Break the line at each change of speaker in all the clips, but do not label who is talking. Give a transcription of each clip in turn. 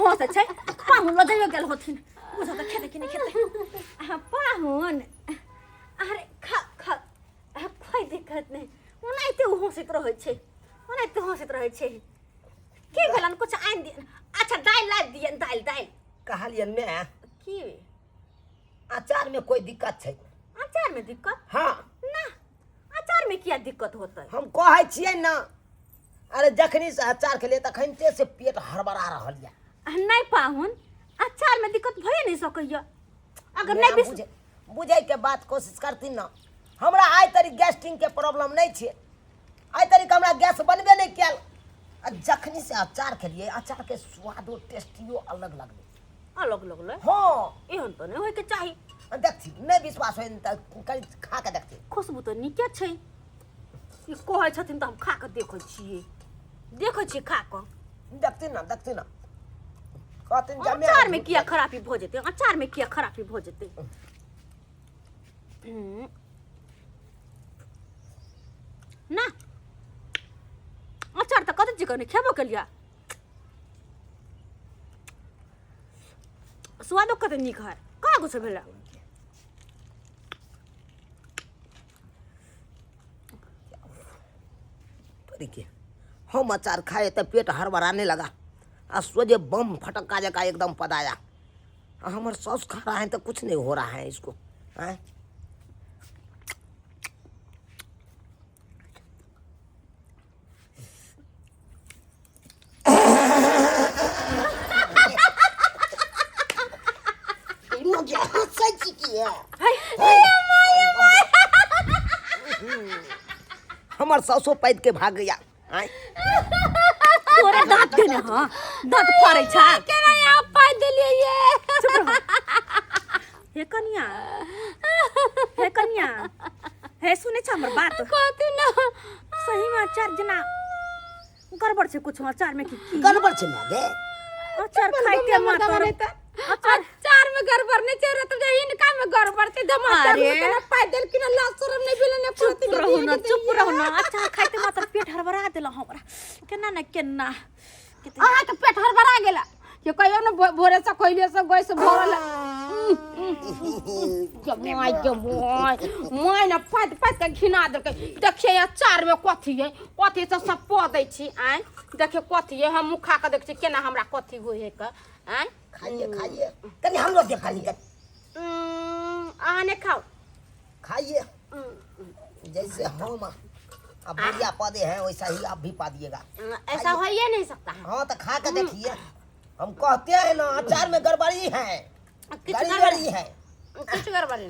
होत छै पाहुन लजैयो गेल होथिन बुझा त खेते कि नहीं खेते पाहुन अरे खा खा कोई दिक्कत नहीं ओनाइते हंसैत रहै छै ओनाइते हंसैत रहै छै की भेलन कुछ आइन दियन अच्छा दाल ला दियन दाल
कहलियन मैं
की
अचार में कोई दिक्कत छै
अचार में दिक्कत
हाँ
ना अचार में क्या दिक्कत होता है
हम कहै छियै ना अरे जखनी से अचार खेलिए तखनते से पेट हड़बड़ा रहल या
नहीं पाहुन अचार में दिक्कत भए नहीं सकैया अगर नहीं
बुझे के बात कोशिश करती ना हमरा आइ तरी गैस्ट्रिक के प्रॉब्लम नहीं छे आइ तरी हमरा गैस बनबे नहीं कैल जखनी से अचार खेलिए अचार के स्वादो टेस्टियो अलग लगले हाँ
एहन तो नहीं होय के चाही
देखती नहीं विश्वास होय त कनी खा के देखती
खुशबू तो नीके छै ई कहै छथिन त हम खा के देखै छियै खा के
देखती ना कहथिन जमे
अचार में किया खराबी भ जेतै ना अचार त कतै चिकन खेबो केलिया स्वादो कतै नीक है का गुस्सा भेला
देखिए हम अचार खाए तो पेट हड़बड़ाने लगा और सोचे बम फटका जका एकदम पदाया हमारे सॉस खा रहा है तो कुछ नहीं हो रहा है इसको है? हमार सौसो पैद के भाग गया
तोरा दांत देने हां दांत फाड़ै छ केना यहाँ पाइ देलिए ये हे कन्या हे सुने छ हमर बात कथि न सही में अचार जना गड़बड़ छै कुछ अचार में की
गड़बड़ छै मागे
अचार खाइते मत अचार में गड़बड़ नहीं चाहिए तो इनका में गड़बड़ ते धमाका के पैदल कि ना लाशरम नहीं भेले ने चुप रहो ना अचार खाइते मत पेट हड़बड़ा देला हमरा केना आहा के पेट हड़बड़ा गेला के कहियो न भोरे से खइले से गैस भरल माय ना पात के घिना देलकै देखिए अचार में कथि है कथि से सब प दै छी आय देखिए कथि है हम मुख खा के देख छी केना हमरा कथि होय है का आय
खाइए तनी हम लोग देखा ली
आने खाओ
खाइए जैसे हम अब बुढ़िया पदे हैं वैसा ही आप भी पा दिएगा
ऐसा हो ही नहीं सकता है
हाँ तो खा के देखिए हम कहते हैं ना अचार में गड़बड़ी है गड़बड़ी है
कुछ गड़बड़ी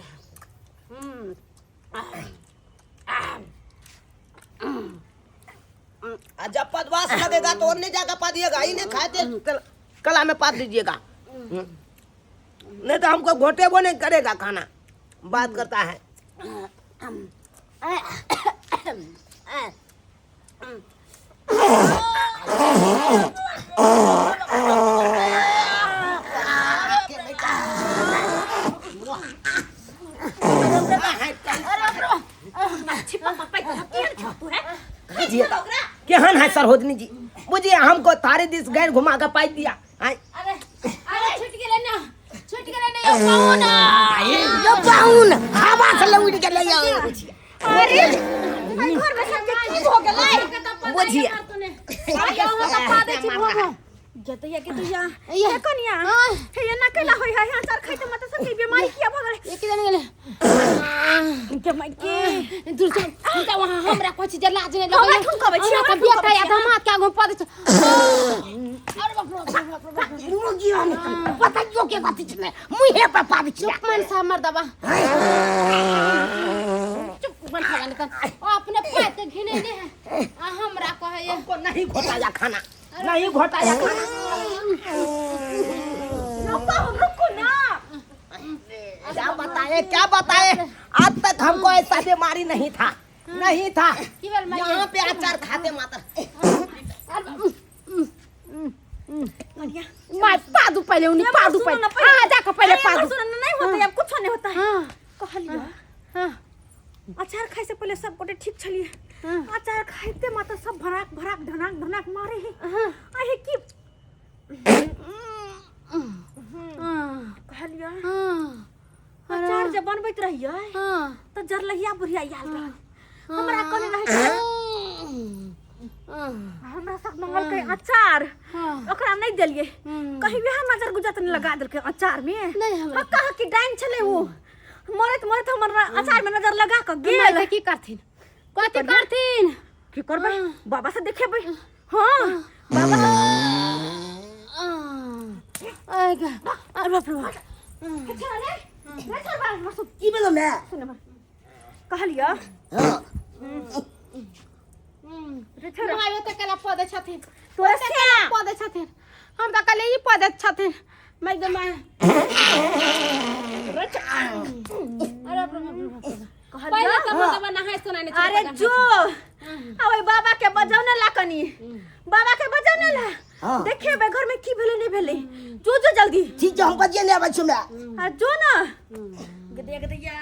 जब पदवास लगेगा तो और नहीं जाकर पा दिएगा ही नहीं खाते कला में पा दीजिएगा नहीं तो हमको घोटे वो नहीं करेगा खाना बात करता है केहन है सरहोदनी जी बुझिए हमको थारे दिस गैर घुमा कर पाई दिया
अरे छूट गेले ना पाहुन
ये पाहुन हवा से लौट के ले आओ
अरे घर में सब की हो गेलै
बुझिए
आयो हम त पा दे छी भोगो जतैया के तुया ये कनिया हे ना केला होय है अचार खाइते मत सब बीमारी किया भ गेलै एक दिन गेलै के माय के दूर से वहां हमरा कुछ जला जे लगै हम कहबै छी हमरा बेटा या दामाद के आगू पद अरे बाप रे
मुर्गी हम पता जो के बात छले मुहे पर पा दी
मन सा मर दबा चुप बन खा ले अपने पैर के घिने दे हमरा कहे
हमको नहीं घोटाया खाना नहीं घोटाया खाना
रुको ना
क्या बताए आज तक हमको ऐसा बीमारी नहीं था यहाँ पे अचार खाते मात्र
मैं पादू पहले उन्हें पादू पहले जाकर पहले पादू नहीं होता अब कुछ नहीं होता है कहलिए अचार खाए से पहले सब गोटे ठीक छलिए अचार खाइते मात्र सब भराक ढनाक मारे है आहे की खाइत रहिए
हां
तो जरलहिया बुढ़िया याल रहा हमरा कोने रहे हमरा सब मंगल के अचार ओकरा नहीं देलिए कहीं भी नजर गुजरत नहीं लगा देलके अचार में
नहीं हमरा
कहा कि डाइन चले वो मरत हमर अचार में नजर लगा के गेल
की करथिन कथि करथिन
की करबै बाबा से देखेबै हां बाबा
आएगा अरे बाप रे
की बोलो मैं
कहलिया
मायो त कला पद छथिन
तोरा से
पद छथिन हम त कले ई पद छथिन मैं ग माय अरे बाप रे पहले त पद नहाय सुनाने
अरे जो अबे बाबा के बजाउने ला कनी बाबा के बजाउने ला देखे बे घर में की भेले नहीं भेले जो जल्दी
ठीक है हम बजिए ले आबै छुमे
आ जो ना गदिया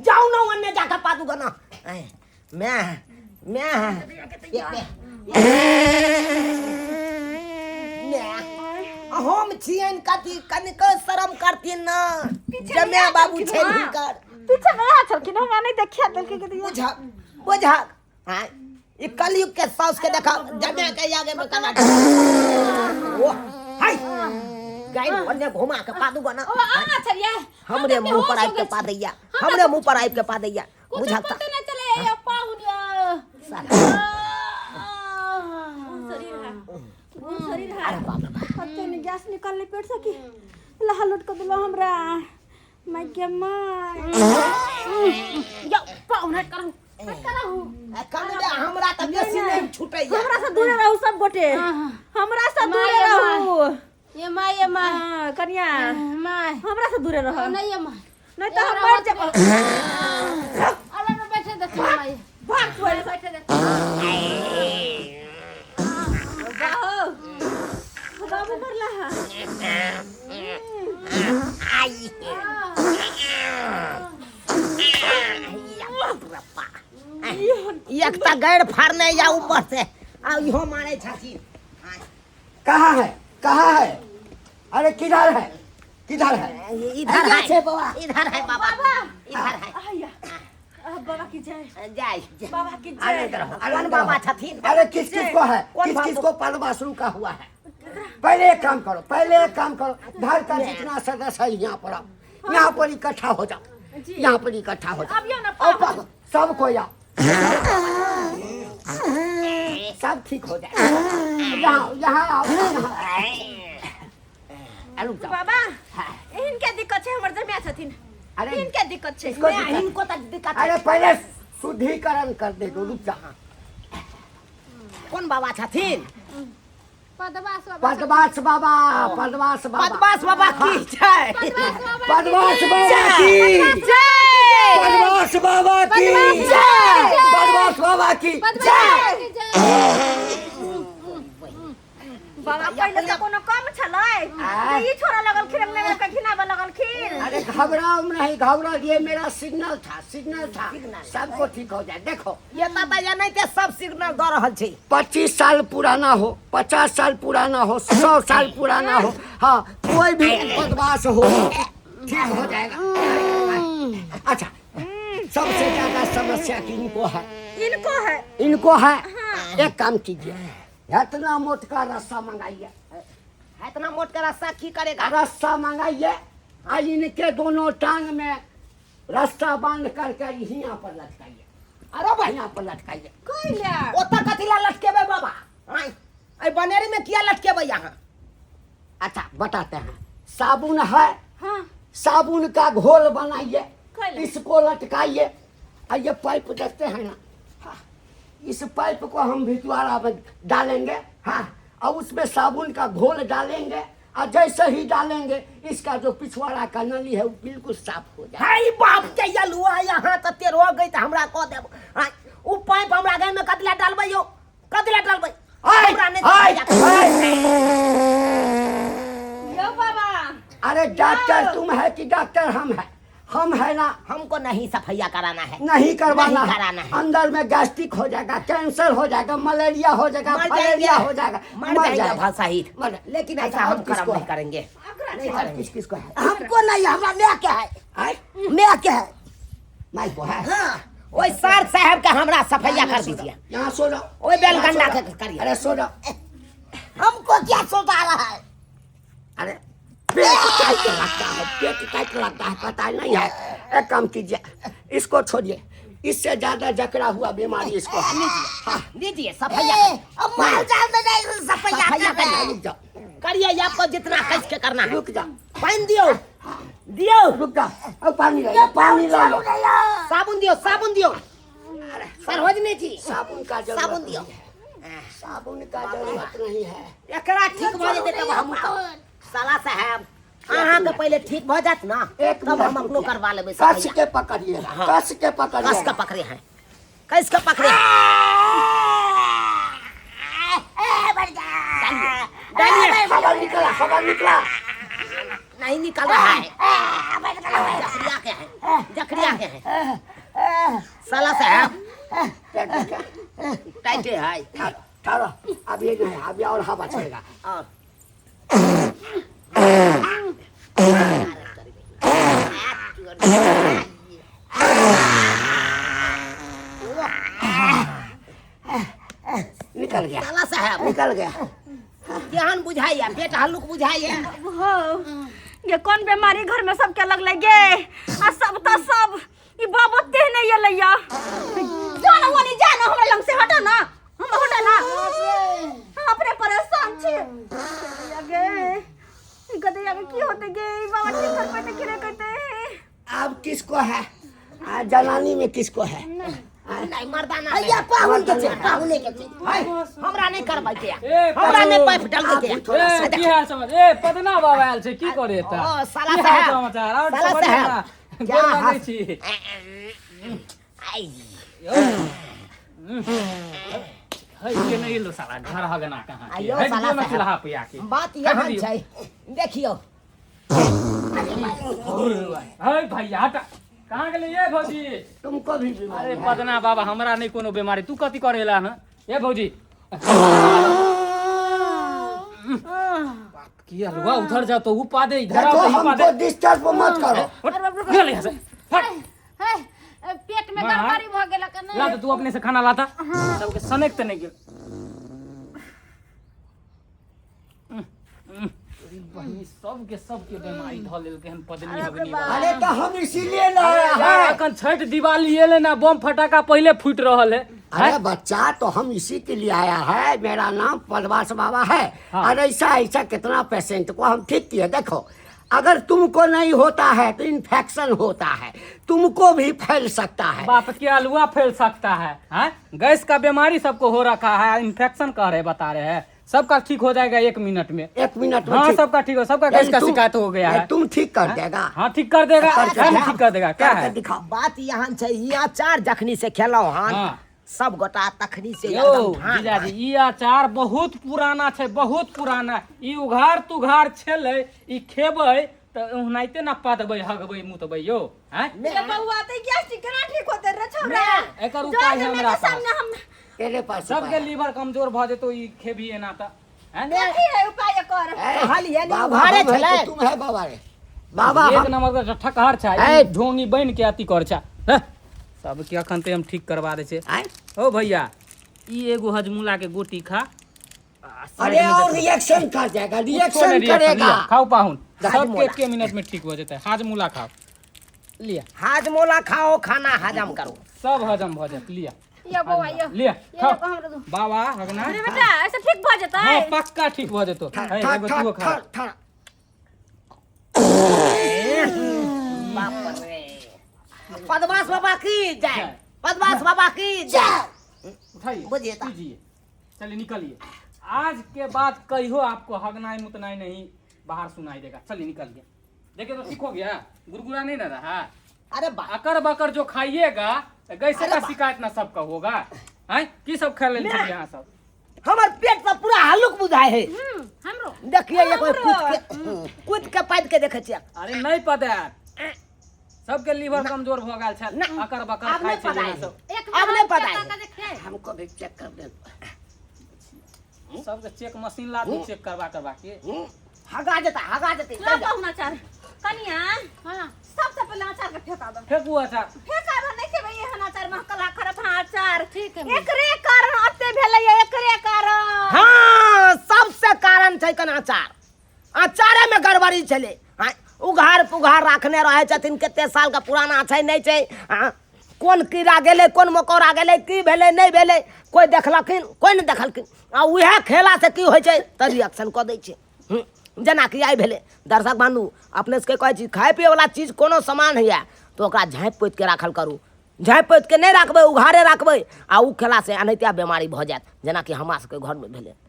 जाओ ना वन्ने जाकर पादू गना मैं हम छियन कथी कनिक शर्म करतीन ना जमे बाबू छै हिनकर
पीछे में आ चल कि हमरा नहीं देखिया दिल के गदिया
बुझा हां ई कलयुग के सास के देखा जमे के आगे में कना ओ हाय गाय वन्ने घुमा के पादू गना
ओ आ छरिया
हमरे मुंह पर आइब के पा दैया हमरे मुंह पर आइब के पा दैया बुझा
पता नहीं चले ये पाहुनिया
शरीर है अरे बाप रे पत्ते ने गैस निकालने पेट से की लहा लुट के दिलो हमरा मैं के मां
यो पाहुन हट करहु
कमरे हमरा त बेसी नहीं छूटैया
हमरा से दूर रहू सब गोटे हमरा से दूर रहू
ये माय
हां कन्या
माय
हमरा से दूर रह
नहीं ये माय
नहीं तो हम मर जाब
अरे में बैठे दे माय
भाग तू
बैठे दे
बाबू मरला
आई एक त गैर फाड़ने या ऊपर से आ इहो मारे छाती
कहाँ है अरे किधर है
इधर है बाबा इधर है बाबा इधर है
आया बाबा की जय
जय
बाबा की
अरे
जय
इधर आओ,
कौन बाबा छथिन
अरे किस को है
कौन
किस
बाबू?
को पदमाश रुका हुआ है पहले एक काम करो घर का जितना सदस्य है यहाँ पर आओ यहाँ पर इकट्ठा हो जाओ यहाँ पर इकट्ठा हो जाओ
अब यो ना
आओ सबको आओ सब ठीक हो जाए यहाँ आओ रुक जाओ
बाबा इनके दिक्कत है हमर जमिया छथिन
अरे
इनके दिक्कत है
इसको दिक्कत-
इनको तक दिक्कत
अरे पहले शुद्धिकरण कर दे दो रुक जाओ
कौन बाबा छथिन
पदवास
पदमाश बाबा
पद्मास बाबा की जय
पदमाश बाबा की पदमाश बाबा की पदमाश बाबा की
बाबा पहले से कोनो काम छलै ई छोरा लगल खिरम ने के घिनाबे लगल खिर
अरे घबराओ नहीं घबराओ ये मेरा सिग्नल था सबको ठीक हो जाए देखो
ये ताता या नहीं के सब सिग्नल द रहल छै
25 साल पुराना हो 50 साल पुराना हो 100 साल पुराना हो हाँ कोई भी बदमाश हो ठीक हो जाएगा अच्छा सबसे ज्यादा समस्या किनको है इनको है एक काम कीजिए इतना मोट का रस्सा मंगाइए
इतना मोट का रास्ता की करेगा
रस्सा मंगाइए और इनके दोनों टांग में रस्सा बांध करके यहाँ पर लटकाइए अरे भाई यहाँ पर लटकाइए
कइला
ओता कथिला लटकेबे बाबा आई आई बनेरी में किया लटकेबे यहाँ
अच्छा बताते हैं साबुन है
हां
साबुन का घोल बनाइए
कैले?
इसको लटकाइए और ये पाइप देखते हैं ना हाँ, इस पाइप को हम भितवारा में डालेंगे हाँ और उसमें साबुन का घोल डालेंगे और जैसे ही डालेंगे इसका जो पिछवाड़ा का नली है वो बिल्कुल साफ हो जाए
हाय बाप के यलुआ यहाँ त तेर हो गई त हमरा कह देब हाय उ पाइप हमरा घर में कतला डालबै यो कतला डालबै हमरा नहीं
यो बाबा
अरे डॉक्टर तुम है कि डॉक्टर हम है हम है ना,
हमको नहीं सफैया कराना है,
नहीं करवाना
नहीं कराना है।
अंदर में गैस्ट्रिक हो जाएगा, कैंसर हो जाएगा, मलेरिया हो जाएगा,
मर
फाइलेरिया
जाएंगे।
हो जाएगा,
मर जाएगा भाषाहित।
मर-
लेकिन
अच्छा,
ऐसा हम
और किसको
कर्म नहीं
है?
करेंगे, नहीं
और
करेंगे।
किस को है?
हमको नहीं, हमारा मैं क्या है,
आय?
मैं क्या है।
माई को है?
हाँ, वही सर साहब का हमरा सफैया कर दीजिए।
यहाँ सो जाओ,
ओए बेलगंडा
यहाँ सो
के
जाओ।
करिए।
अरे सो जाओ।
हमको क्या सोता रहा है।
अरे पेट टाइट लगता है, पेट टाइट लगता है, पता नहीं है। एक काम कीजिए, इसको छोड़िए, इससे ज्यादा जकड़ा हुआ बीमारी इसको है। हाँ,
लीजिए सफैया। अब मार डाल दे नहीं सफैया
हाँ, रुक जाओ,
करिए, आपको जितना कस के करना है।
रुक जाओ,
पानी दियो, दियो,
रुक जाओ। अब पानी लो, पानी लो।
साबुन दियो, साबुन दियो। सरवजनी जी,
साबुन का जरूरत
साबुन दियो।
नहीं है। साबुन का जरूरत नहीं है।
एकरा ठीक भ जेते तब हम साला साहब अहाँ के पहले ठीक भ जात ना,
एक
तब
मिनट
हम अपनो
रुकिए।
करवा लेबे
कस
सफैया।
के पकड़िएगा,
हाँ।
कस के
कस का
पकड़िएगा।
पकड़े हैं, कैस का पकड़े हैं। डालिए,
खबर निकला, खबर निकला।
नहीं निकल रहा है। जखरिया के हैं, जखरिया के हैं। साला साहब
पेट में क्या?
टाइट है।
ठहरो, ठहरो, अब ये नहीं, अभी और हवा चलेगा।
और
निकल गया,
साला साहब
निकल गया।
ध्यान बुझाइए, पेट हल्लुक बुझाइए।
हो ये कौन बीमारी घर में सबके लग लगे आ सब तो सब ई बाबते नहीं ये लैया जाना वाली जाना हमरा लंग से हटा ना, हम हटा ना, हम अपने परेशान छी लगे ई कदे आगे की होते गे ई बाबा ठीक कर पे किरे कहते
अब किसको है? जनानी में किसको है?
नहीं मर्दाना भैया पाहुन के छे, पाहुने के छे। हाय हमरा नहीं करबै के,
ए,
हमरा नहीं पाइप डाल के।
ए की हाल समाचार? ए पदना बाबा आयल छै, की करे त?
ओ साला
की हाल
साहब,
समाचार? और
साला
सब बढ़िया?
साहब,
गोर लगै
हाल-
छी।
आई
है के नहीं लो साला घर हगना कहाँ के?
आइयो
है
साला
जो में
साहब।
चूल्हा पिया के।
बात यहाँ
दियो।
छै, देखियो।
है भैया हटा। कहाँ गेलै ये भौजी?
तुमको भी बीमारी
अरे
है।
पदना बाबा हमरा नहीं कोनो बीमारी, तू कथी करेला हं? ए भौजी बात किया रुआ, उधर जा तो उपा दे, इधर
देखो,
आओ तो उपा
हमको
दे।
डिस्टर्ब मत करो।
गेलै यहाँ से हट।
पेट में
माँ,
गड़बड़ी भ गेल कने।
ला तो तू अपने से खाना लाता, सबके सनेक त नहीं गेल। बहिनी सबके बीमारी ध लेलकै हन, पदनी हगनी वाला।
अरे तो हम इसीलिए लाया
यार
है।
अखन छठ दिवाली एले ना, बम फटाका पहले फूट रहल है।
अरे बच्चा, तो हम इसी के लिए आया है। मेरा नाम पदवास बाबा है।
हाँ।
और ऐसा ऐसा कितना पेशेंट को हम ठीक किए। देखो, अगर तुमको नहीं होता है तो इन्फेक्शन होता है, तुमको भी फैल सकता है।
बाप के अलुआ फैल सकता है, हैं? गैस का बीमारी सबको हो रखा है, इन्फेक्शन कह रहे बता रहे हैं। सबका ठीक हो जाएगा 1 मिनट में।
1 मिनट में
हाँ
ठीक-
सबका ठीक हो, सबका गैस का
तुम-
शिकायत हो गया है।
तुम ठीक कर देगा।
हाँ ठीक कर देगा,
करके
क्या नहीं
दिखाओ।
ठीक कर देगा, क्या
करके
है?
दिखाओ।
बात यहाँ छै, ई अचार जखनी से खेलौ हन,
हाँ।
सब गोटा तखनी से
यो
एकदम ढान
जीजाजी, ई अचार बहुत पुराना छै, बहुत पुराना। ई उघार तुघार छेलै, ई खेबै तो ओनाहिते ना पादबै, हगबै, मुतबै यो, हैं?
ये बउआ ते गैस्ट्रिक केना ठीक होते रे छोरा
एकर उपाय है हमरा पास।
सामने हम
तेरे पास
सबके
उपाय है।
लीवर कमजोर भ जेतो, ई खेबी एना त, हैं?
देखी है उपाय कर
ए,
कहलिए नी,
बाबा
उघारे
हम है
छलै।
कि तुम है बाबा रे? बाबा
एक
हम-
नंबर का ठकहर छै,
ए,
ई ढोंगी बन के अति कर छै। हैं? सबके अखन ते हम ठीक करवा दे छै।
आय?
ओ भैया, ई एगो हजमूला के गोटी खा।
अरे और रिएक्शन कर जाएगा, रिएक्शन
लिया,
करेगा।
खाओ पाहुन, सबके
हाजमोला।
1 मिनट में ठीक हो जाता है। हाजमूला खाओ, लिया,
हाजमोला खाओ, खाना हजम करो।
सब हजम भ जात। लिया
ये बउआ ये
लिया,
ये
खाओ।
को हमरा दो
बाबा हगना,
अरे बेटा ऐसे ठीक भ जता
हाँ
है
पक्का ठीक भ जेतो।
ठर-
है,
ठर-
एगो
ठर-
तूहो खा।
ठर- ठर।
बाप रे, पद्मास बाबा की जय, पद्मास बाबा की जय।
उठाइए,
बुझिए ता।
कीजिए, चलिए निकलिए। आज के बाद कहियो आपको हगनाई मुतनाई नहीं बाहर सुनाई देगा। चलिए निकलिए। देखिए तो ठीक हो गया, गुरगुरा नहीं ना रहा।
अरे बा
अकर बकर जो खाइएगा तो गैसे
अरे
का
बा-
शिकायत ना सबका होगा, हैं? की सब खा ले यहाँ सब?
हमर पेट से पूरा हल्लुक बुझाए है।
हमरो
देखिए ये कोई कूद के पैद के देखे छियै।
अरे नहीं पता, सबके लीवर कमजोर भ गेल छै अकर बकर
अब
खाइ
नहीं
छै
पता
जेना
है।
सब
अब नहीं पता है।
हमको भी चेक कर दे।
सबके चेक मशीन ला दू चेक करवा के
हगा देते
ला कहूँ अचार कनिया हाँ सबसे पहले अचार के फेंका दो
फेंकू अचार
फेंका दो नहीं के भई एहन अचार में कला खराब हाँ अचार
ठीक है
एकरे कारण अत्ते भेलै एकरे कारण
हाँ सबसे कारण छै कन अचारे में गड़बड़ी चले। हाँ उघार पुघार रखने रहे छथिन कते साल का पुराना छै नहीं छै। हाँ कौन कीड़ा गेले कौन मकोड़ा गेले की भेले नहीं भेले कोई देखलखिन कोई नहीं देखलखिन आ उहे खेला से की होइ छै त रिएक्शन क दै छै। जेना कि आई भेले दर्शक बंधु अपने से कहै छी खाए पिए वाला चीज कोनो सामान है तो ओकरा झाँपि पोति के राखल करू। झाँपि पोति के नहीं रखबै उघारे रखबै आ उ खेला से अनैतिया बीमारी भ जायत जेना कि हमरा सबके घर में भेले।